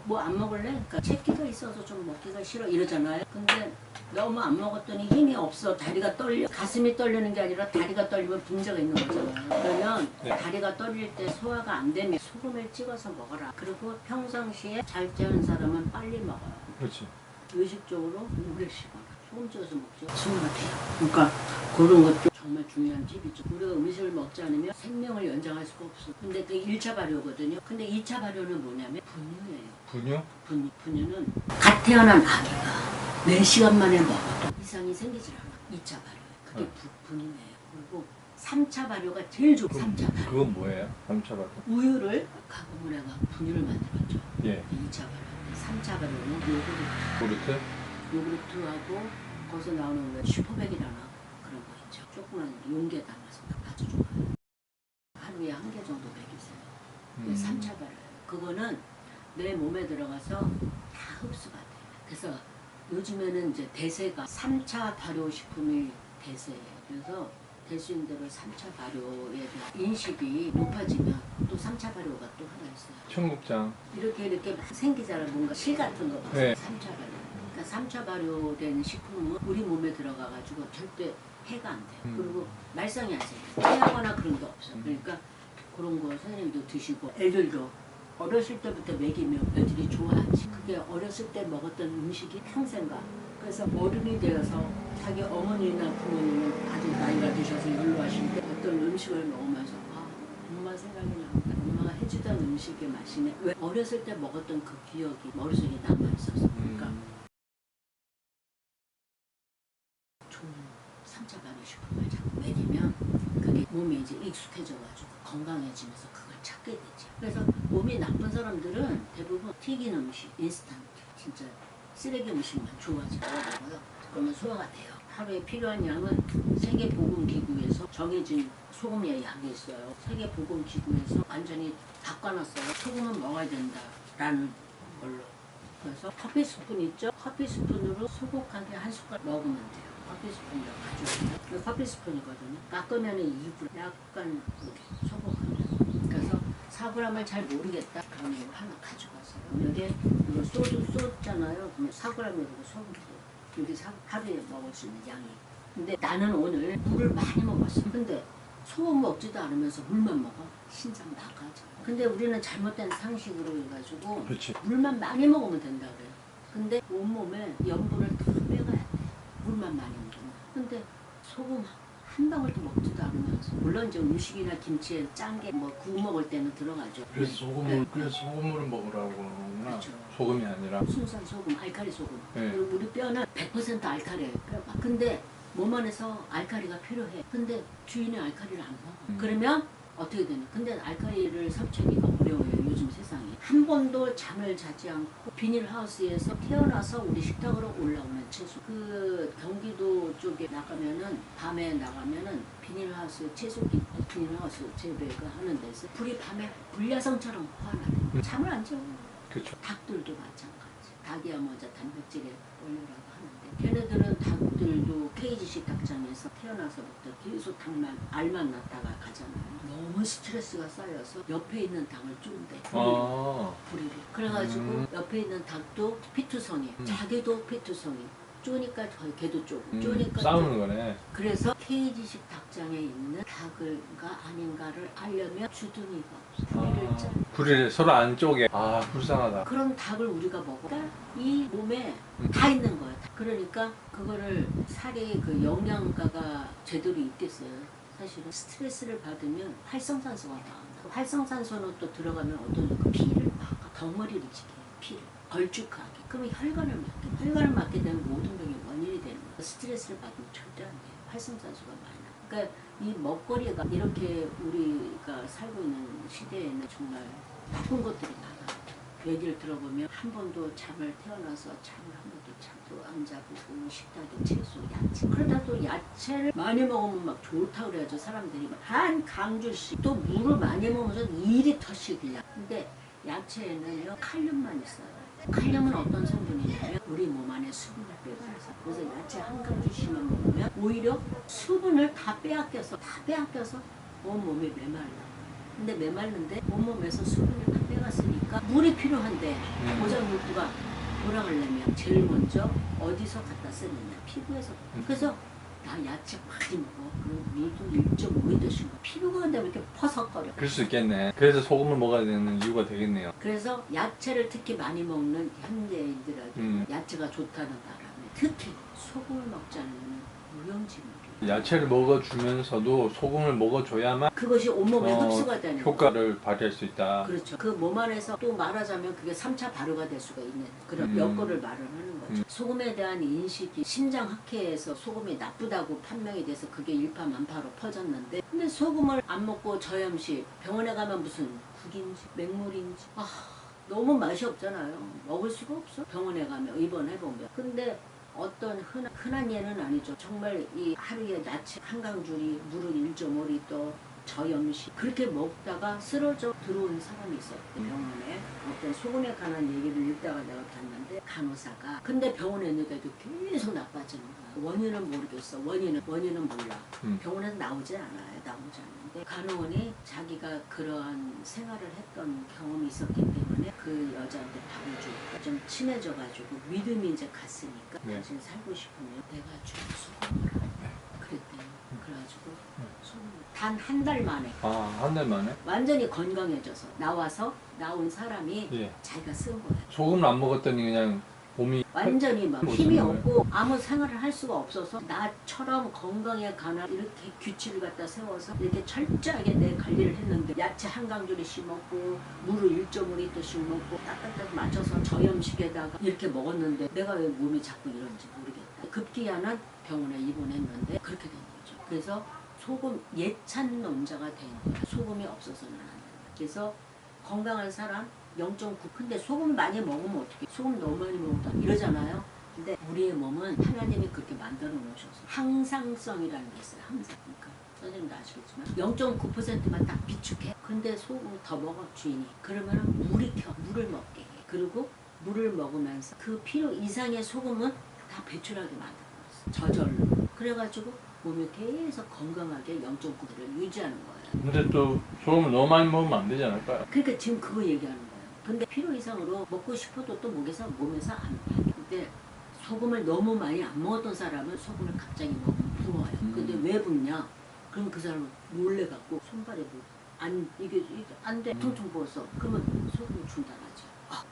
뭐 안 먹을래? 그러니까 채기가 있어서 좀 먹기가 싫어 이러잖아요. 근데 너무 안 먹었더니 힘이 없어. 다리가 떨려. 가슴이 떨리는 게 아니라 다리가 떨리면 문제가 있는 거잖아요. 그러면 다리가 떨릴 때 소화가 안 되면 소금을 찍어서 먹어라. 그리고 평상시에 잘 자는 사람은 빨리 먹어요. 그렇지. 의식적으로 오래 쉬거나 소금 찍어서 먹죠. 숨 막혀요. 그러니까 그런 것도 정말 중요한 팁이죠. 우리가 음식을 먹지 않으면 생명을 연장할 수가 없어. 근데 그 1차 발효거든요. 근데 2차 발효는 뭐냐면 분유예요. 분유? 분유는 갓 태어난 아기가 4시간 만에 먹어도 이상이 생기질 않아. 2차 발효. 그게 분유예요. 그리고 3차 발효가 제일 좋고 3차 발효. 그건 뭐예요? 3차 발효? 우유를 가공을 해가 분유를 만들었죠. 예. 2차 발효. 3차 발효는 요구르트? 요구르트하고 거기서 나오는 왜 슈퍼백이라나 그런 거 있죠. 조그만 용기에 담아서 아주 좋아요. 하루에 1개 정도 먹이세요. 3차 발효. 그거는 내 몸에 들어가서 다 흡수가 돼요. 그래서 요즘에는 이제 대세가 3차 발효 식품이 대세예요. 그래서 대수인대로 3차 발효에 대한 인식이 높아지면 또 3차 발효가 또 하나 있어요. 청국장. 이렇게 생기잖아요. 뭔가 실 같은 거. 네. 3차 발효. 그러니까 3차 발효된 식품은 우리 몸에 들어가가지고 절대 해가 안 돼요. 그리고 말썽이 안 생겨요. 해하거나 그런 게 없어요. 그러니까 그런 거 선생님도 드시고 애들도 어렸을 때부터 먹이면 애들이 좋아하지. 그게 어렸을 때 먹었던 음식이 평생 가. 그래서 어른이 되어서 자기 어머니나 부모님은 아주 나이가 드셔서 연로하실 때 어떤 음식을 먹으면서 엄마 생각이 납니다. 엄마가 해주던 음식의 맛이네. 왜? 어렸을 때 먹었던 그 기억이 머릿속에 남아있어서. 그러니까 좋은 3차 발효 식품을 자꾸 먹이면 그게 몸에 이제 익숙해져가지고 건강해지면서 그걸 찾게 되지. 그래서 몸이 나쁜 사람들은 대부분 튀긴 음식, 인스턴트, 진짜 쓰레기 음식만 좋아하잖아요. 그러면 소화가 돼요. 하루에 필요한 양은 세계보건기구에서 정해진 소금의 양이 있어요. 세계보건기구에서 완전히 바꿔놨어요. 소금은 먹어야 된다라는 걸로. 그래서 커피 스푼 있죠? 커피 스푼으로 소복하게 한 숟갈 먹으면 돼요. 커피 스푼이라고 가져와요. 커피 스푼이거든요. 깎으면 2g, 약간 소복하게. 그래서 4g을 잘 모르겠다. 그러면 이거 하나 가져가세요. 여기에 이거 소주 쏟잖아요. 그러면 4g이고 소금. 여기 하루에 먹을 수 있는 양이. 근데 나는 오늘 물을 많이 먹었어. 근데 소금 먹지도 않으면서 물만 먹어. 신장 나가죠. 근데 우리는 잘못된 상식으로 해가지고 그렇지. 물만 많이 먹으면 된다 그래요. 근데 온몸에 염분을 다 빼가야 돼. 물만 많이 먹으면. 근데 소금 한 방울도 먹지도 않으면서. 물론 이제 음식이나 김치에 짠 게 뭐 구워 먹을 때는 들어가죠. 그래서 소금물을 먹으라고 하는구나. 그렇죠. 소금이 아니라. 순수한 소금, 알칼리 소금. 네. 그리고 우리 뼈는 100% 알칼리예요. 뼈가. 근데 몸 안에서 알칼리가 필요해. 근데 주인이 알칼리를 안 먹어. 그러면 어떻게 되냐. 근데 알칼리를 섭취하기가 어려워요. 요즘 세상에. 한 번도 잠을 자지 않고 비닐하우스에서 태어나서 우리 식탁으로 올라오는 채소. 그 경기도 쪽에 나가면은 밤에 나가면은 비닐하우스 채소기 비닐하우스 재배가 하는 데서 불이 밤에 불야성처럼 화나요. 잠을 안 자. 그렇죠. 닭들도 마찬가지. 닭이야 먼저 단백질에 올려라고 하는데 걔네들은 닭들도 케이지식 닭장에서 태어나서부터 계속 닭만 알만 낳다가 가잖아요. 너무 스트레스가 쌓여서 옆에 있는 닭을 쫀대. 부리를. 그래가지고 옆에 있는 닭도 피투성이, 자기도 피투성이. 쪼니까 걔도 쪼고, 쪼니까 싸우는 거네. 그래서 케이지식 닭장에 있는 닭을가 아닌가를 알려면 주둥이가 없어. 부리를 서로 안 쪼개. 불쌍하다. 그런 닭을 우리가 먹어. 이 몸에 다 있는 거야. 그러니까 그거를 살이 그 영양가가 제대로 있겠어요. 사실은 스트레스를 받으면 활성산소가 나온다. 활성산소는 또 들어가면 어떤 그 피를 막 덩어리를 지게 피를 걸쭉하게. 그러면 혈관을 막게. 혈관을 막게 되면 모든 병이 원인이 되는 거야. 스트레스를 받으면 절대 안 돼. 활성산소가 많이 나. 그러니까 이 먹거리가 이렇게 우리가 살고 있는 시대에는 정말 나쁜 것들이 많아. 얘기를 들어보면 한 번도 잠을 태어나서 잠을 한 번도 잠도 안 자보고 식탁에 채소, 야채. 그러다 또 야채를 많이 먹으면 막 좋다고 그래야죠. 사람들이 한 강주씩 또 물을 많이 먹으면서 2리터씩 그냥. 근데 야채에는요 칼륨만 있어요. 칼륨은 어떤 성분이냐면 우리 몸 안에 수분을 빼가면서. 그래서 야채 한 강주씩만 먹으면 오히려 수분을 다 빼앗겨서 온몸이 메말라. 근데 메말른데 온몸에서 수분을 다 빼가 해봤으니까 물이 필요한데 고장육부가 돌아가려면 제일 먼저 어디서 갖다 쓰느냐, 피부에서. 그래서 나 야채 많이 먹어. 그리고 물도 1.5리터씩 먹어. 피부가 근데 왜 이렇게 퍼석거려. 그럴 수 있겠네. 그래서 소금을 먹어야 되는 이유가 되겠네요. 그래서 야채를 특히 많이 먹는 현대인들에게 야채가 좋다는 바람에 특히 소금을 먹지 않으면 무용지물이. 야채를 먹어주면서도 소금을 먹어줘야만 그것이 온몸에 흡수가 되는 거예요. 효과를 발휘할 수 있다. 그렇죠. 그 몸 안에서 또 말하자면 그게 3차 발효가 될 수가 있는 그런 여건을 마련하는 거죠. 소금에 대한 인식이 심장학회에서 소금이 나쁘다고 판명이 돼서 그게 일파만파로 퍼졌는데, 근데 소금을 안 먹고 저염식 병원에 가면 무슨 국인지 맹물인지 너무 맛이 없잖아요. 먹을 수가 없어. 병원에 가면 입원해보면. 근데 어떤 흔한 예는 아니죠. 정말 이 하루에 야채 한강줄이 물은 1.5리터 저염식 그렇게 먹다가 쓰러져 들어온 사람이 있어요. 병원에 어떤 소금에 관한 얘기를 읽다가 내가 봤는데 간호사가 근데 병원에 있는데도 계속 나빠지는 거야. 원인은 모르겠어. 원인은 몰라. 병원에서 나오지 않아요. 나오지 않는데 간호원이 자기가 그러한 생활을 했던 경험이 있었기 때문에 그 여자한테 밥을 주고 좀 친해져가지고 믿음이 이제 갔으니까 당신 살고 싶으면 내가 주는 소금을 그랬대요. 그래가지고 단 한 달 만에 한 달 만에? 완전히 건강해져서 나온 사람이 자기가 쓴 거예요. 소금을 안 먹었더니 그냥 몸이 완전히 막 힘이 없고 아무 생활을 할 수가 없어서 나처럼 건강에 관한 이렇게 규칙을 갖다 세워서 이렇게 철저하게 내 관리를 했는데 야채 한강줄이씩 먹고 물을 1.5리터씩 먹고 딱딱딱 맞춰서 저염식에다가 이렇게 먹었는데 내가 왜 몸이 자꾸 이런지 모르겠다. 급기야는 병원에 입원했는데 그렇게 된 거죠. 그래서 소금 예찬론자가 된 거야. 소금이 없어서는 안 된다. 그래서 건강한 사람 0.9 근데 소금 많이 먹으면 어떻게 소금 너무 많이 먹다 이러잖아요. 근데 우리의 몸은 하나님이 그렇게 만들어 놓으셔서 항상성이라는 게 있어요. 항상. 그러니까 선생님도 아시겠지만 0.9%만 딱 비축해. 근데 소금 더 먹어 주인이. 그러면 물을 먹게 해. 그리고 물을 먹으면서 그 필요 이상의 소금은 다 배출하게 만들어놨어. 저절로. 그래가지고 몸이 계속 건강하게 0.9를 유지하는 거예요. 근데 또 소금을 너무 많이 먹으면 안 되지 않을까요? 그러니까 지금 그거 얘기하는 거예요. 근데 필요 이상으로 먹고 싶어도 또 몸에서 안 돼. 근데 소금을 너무 많이 안 먹었던 사람은 소금을 갑자기 먹으면 부어요. 근데 왜 붓냐? 그럼 그 사람은 몰래 갖고 손발에 이게 안 돼. 퉁퉁 부었어. 그러면 소금을 준다하죠.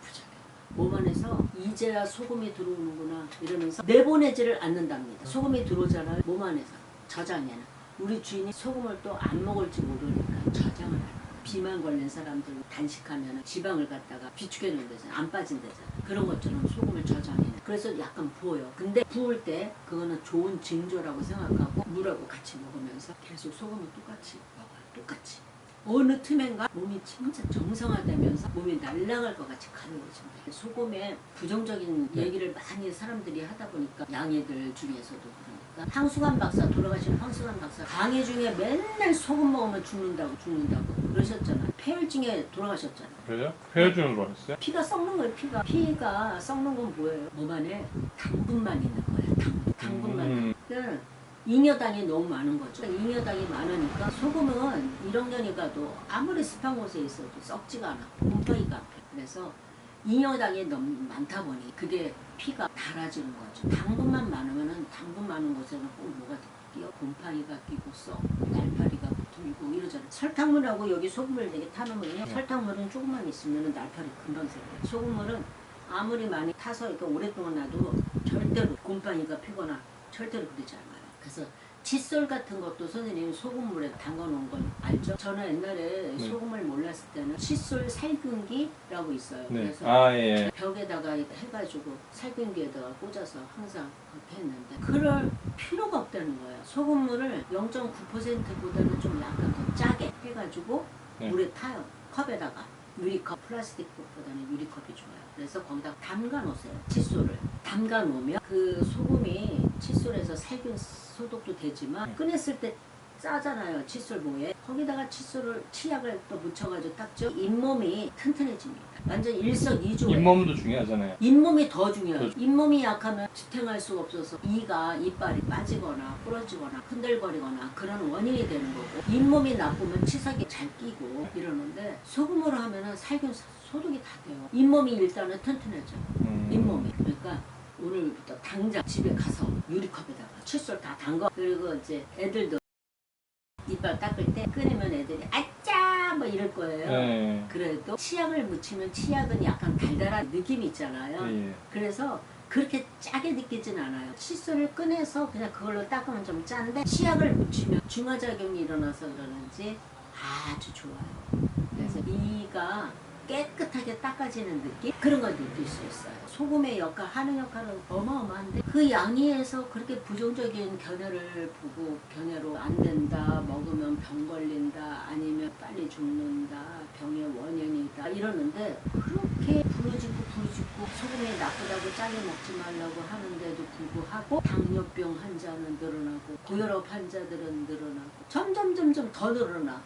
부작용. 몸 안에서 이제야 소금이 들어오는구나 이러면서 내보내지를 않는답니다. 소금이 들어오잖아요. 몸 안에서 저장에는. 우리 주인이 소금을 또 안 먹을지 모르니까 저장을 하는 거예요. 비만 걸린 사람들 단식하면 지방을 갖다가 비축해 놓은 데잖아. 안 빠진 데잖아. 그런 것처럼 소금을 저장해. 그래서 약간 부어요. 근데 부을 때 그거는 좋은 징조라고 생각하고 물하고 같이 먹으면서 계속 소금을 똑같이 먹어요. 똑같이. 어느 틈엔가 몸이 진짜 정상화되면서 몸이 날아갈 것 같이 가벼워집니다. 소금에 부정적인 얘기를 많이 사람들이 하다 보니까 양애들 중에서도 그러니까 황수관 박사 돌아가신 황수관 박사 강의 중에 맨날 소금 먹으면 죽는다고 그러셨잖아요. 폐혈증에 돌아가셨잖아요. 그래요? 폐혈증으로 했어요? 피가 썩는 거예요. 피가 썩는 건 뭐예요? 몸 안에 당분만 있는 거예요. 당분만. 그러니까 잉여당이 너무 많은 거죠. 잉여당이 많으니까 소금은 1학년이 가도 아무리 습한 곳에 있어도 썩지가 않아. 곰팡이가 안 펴. 그래서 잉여당이 너무 많다 보니 그게 피가 닳아지는 거죠. 당분만 많으면은 당분 많은 곳에는 꼭 뭐가 끼어? 곰팡이가 끼고 날파리가 붙고 이러잖아요. 설탕물하고 여기 소금을 되게 타놓으면요. 설탕물은 조금만 있으면 날파리 금방 생겨요. 소금물은 아무리 많이 타서 이렇게 오랫동안 놔도 절대로 곰팡이가 피거나 절대로 그러지 않아요. 그래서 칫솔 같은 것도 선생님이 소금물에 담가놓은 건 알죠? 저는 옛날에 소금을 몰랐을 때는 칫솔 살균기라고 있어요. 그래서 벽에다가 해가지고 살균기에다가 꽂아서 항상 그렇게 했는데 그럴 필요가 없다는 거예요. 소금물을 0.9%보다는 좀 약간 더 짜게 해가지고 물에 타요. 컵에다가. 유리컵, 플라스틱 컵보다는 유리컵이 좋아요. 그래서 거기다 담가 놓으세요. 칫솔을. 담가 놓으면 그 소금이 칫솔에서 살균 소독도 되지만 꺼냈을 때 짜잖아요. 칫솔 모에. 거기다가 치약을 또 묻혀가지고 닦죠. 잇몸이 튼튼해집니다. 완전 일석이조. 잇몸도 중요하잖아요. 잇몸이 더 중요해요. 그렇죠. 잇몸이 약하면 지탱할 수가 없어서 이빨이 빠지거나 부러지거나 흔들거리거나 그런 원인이 되는 거고, 잇몸이 나쁘면 치석이 잘 끼고 이러는데 소금으로 하면은 살균 소독이 다 돼요. 잇몸이 일단은 튼튼해져요. 잇몸이. 그러니까 오늘부터 당장 집에 가서 유리컵에다가 칫솔 다 담궈. 그리고 이제 애들도 이빨 닦을 때 꺼내면 애들이 아짜 뭐 이럴 거예요. 네. 그래도 치약을 묻히면 치약은 약간 달달한 느낌이 있잖아요. 예. 그래서 그렇게 짜게 느끼진 않아요. 칫솔을 꺼내서 그냥 그걸로 닦으면 좀 짠데, 치약을 묻히면 중화작용이 일어나서 그러는지 아주 좋아요. 그래서 이가 깨끗하게 닦아지는 느낌? 그런 걸 느낄 수 있어요. 소금의 역할, 하는 역할은 어마어마한데, 그 양의에서 그렇게 부정적인 견해를 보고, 견해로 안 된다, 먹으면 병 걸린다, 아니면 빨리 죽는다, 병의 원인이다 이러는데, 그렇게 부르짖고 소금이 나쁘다고 짜게 먹지 말라고 하는데도 불구하고 당뇨병 환자는 늘어나고 고혈압 환자들은 늘어나고 점점 더 늘어나.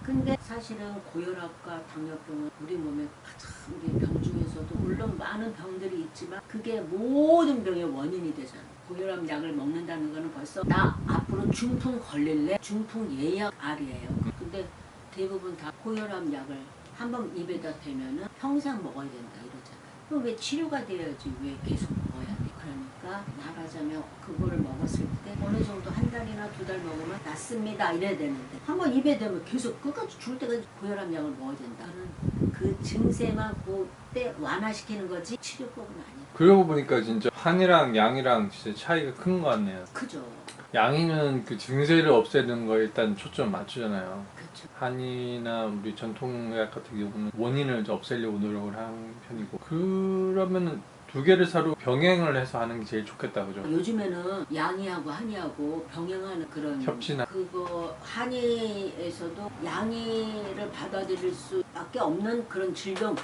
근데 사실은 고혈압과 당뇨병은 우리 몸에 가장 우리 병 중에서도 물론 많은 병들이 있지만 그게 모든 병의 원인이 되잖아. 고혈압 약을 먹는다는 거는 벌써 나 앞으로 중풍 걸릴래? 중풍 예약 알이에요. 근데 대부분 다 고혈압 약을 한번 입에다 대면은 평생 먹어야 된다 이러잖아요. 그럼 왜 치료가 돼야지 왜 계속 먹어야 돼? 그러니까 말하자면 그거를 먹었을 때 어느 정도 한 달이나 두 달 먹으면 낫습니다 이래야 되는데, 한번 입에 대면 계속 끝까지 죽을 때까지 고혈압 약을 먹어야 된다는 그 증세만 그때 완화시키는 거지 치료법은 아니야. 그러고 보니까 진짜 한이랑 양이랑 진짜 차이가 큰 것 같네요. 그죠. 양이는 그 증세를 없애는 거에 일단 초점 맞추잖아요. 그렇죠. 한의나 우리 전통의학 같은 경우는 원인을 없애려고 노력을 하는 편이고, 그러면은 두 개를 서로 병행을 해서 하는 게 제일 좋겠다, 그죠? 요즘에는 양의하고 한의하고 병행하는 그런 협진하. 그거 한의에서도 양의를 받아들일 수밖에 없는 그런 질병은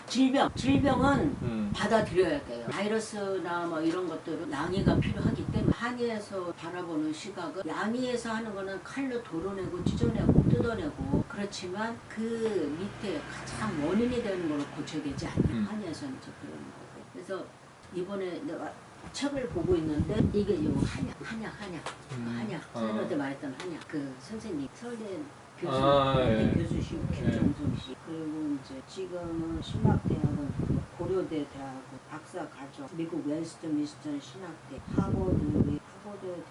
받아들여야 돼요. 바이러스나 뭐 이런 것들은 양의가 필요하기 때문에 한의에서 바라보는 시각은 양의에서 하는 거는 칼로 도려내고 찢어내고 뜯어내고 그렇지만 그 밑에 가장 원인이 되는 걸 고쳐야 되지 않나요? 한의에서는 저 그런 거고. 그래서 이번에 내가 책을 보고 있는데 이게 요 한약 선생님한테 말했던 한약 그 선생님 서울대 교수 예. 교수시고 김정성 씨, 그리고 이제 지금은 신학대학은 고려대 대학원 박사 과정, 미국 웨스트민스턴 신학대, 하버드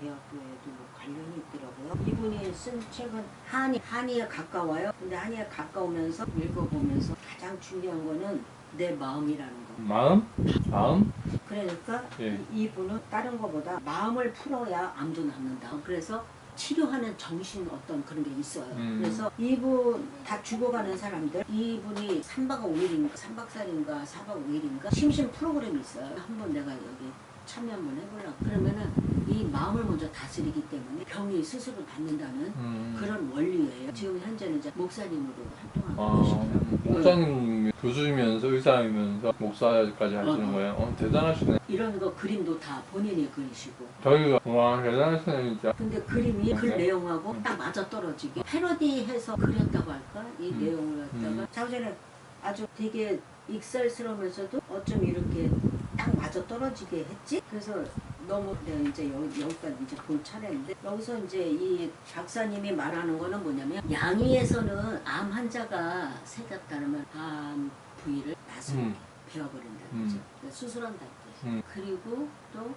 대학교에도 뭐 관련이 있더라고요. 이분이 쓴 책은 한의에 가까워요. 근데 한의에 가까우면서 읽어보면서 가장 중요한 거는 내 마음이라는 거. 마음? 그러니까 예. 이분은 다른 거보다 마음을 풀어야 암도 낫는다. 그래서 치료하는 정신 어떤 그런 게 있어요. 그래서 이분 다 죽어가는 사람들, 이분이 3박 5일인가 3박 4일인가 4박 5일인가 심신 프로그램이 있어요. 한번 내가 여기 참여 한번 해보려고. 그러면은 이 마음을 먼저 다스리기 때문에 병이 스스로 낫는다는 그런 원리예요. 지금 현재는 이제 목사님으로 활동하고 계시더라고요. 목사님 교수이면서 의사이면서 목사까지 하시는 거예요? 대단하시네. 이런 거 그림도 다 본인이 그리시고. 저희가 와 대단하시네 진짜. 근데 그림이 글 내용하고 딱 맞아 떨어지게 패러디해서 그렸다고 할까? 이 내용을 갖다가 자우전에 아주 되게 익살스러우면서도 어쩜 이렇게 딱 맞아 떨어지게 했지? 그래서 너무 내가 이제 여기까지 이제 볼 차례인데, 여기서 이제 이 박사님이 말하는 거는 뭐냐면 양의에서는 암 환자가 생겼다면 암 부위를 낫을 베어버린다는 거죠. 그러니까 수술한다는 거죠. 그리고 또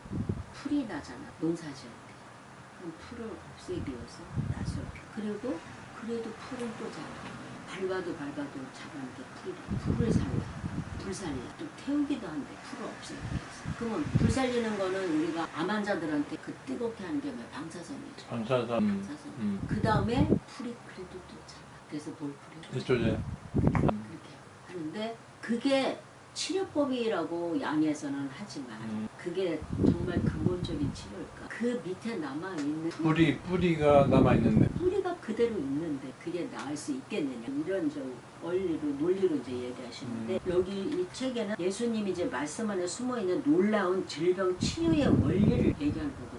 풀이 나잖아. 농사 지을 때. 그럼 풀을 없애기 위해서 낫을. 그리고 그래도 풀은 또 자라. 밟아도 자라는 게 풀을 살려. 불 살려. 또 태우기도 한데 풀을 없애기 위해서. 그러면 불 살리는 거는 우리가 암 환자들한테 그 뜨겁게 하는 게 뭐야? 방사선이죠. 방사선. 그 다음에 풀이 그래도 또 자라. 그래서 볼 풀이 이쪽에. 그렇게 하는데 그게 치료법이라고 양에서는 하지만 그게 정말 근본적인 치료일까? 그 밑에 남아있는 뿌리가 남아있는데. 뿌리가 그대로 있는데 그게 나을 수 있겠느냐, 이런 저 논리로 이제 얘기하시는데 여기 이 책에는 예수님이 이제 말씀 안에 숨어있는 놀라운 질병 치유의 원리를 얘기하는 거거든요.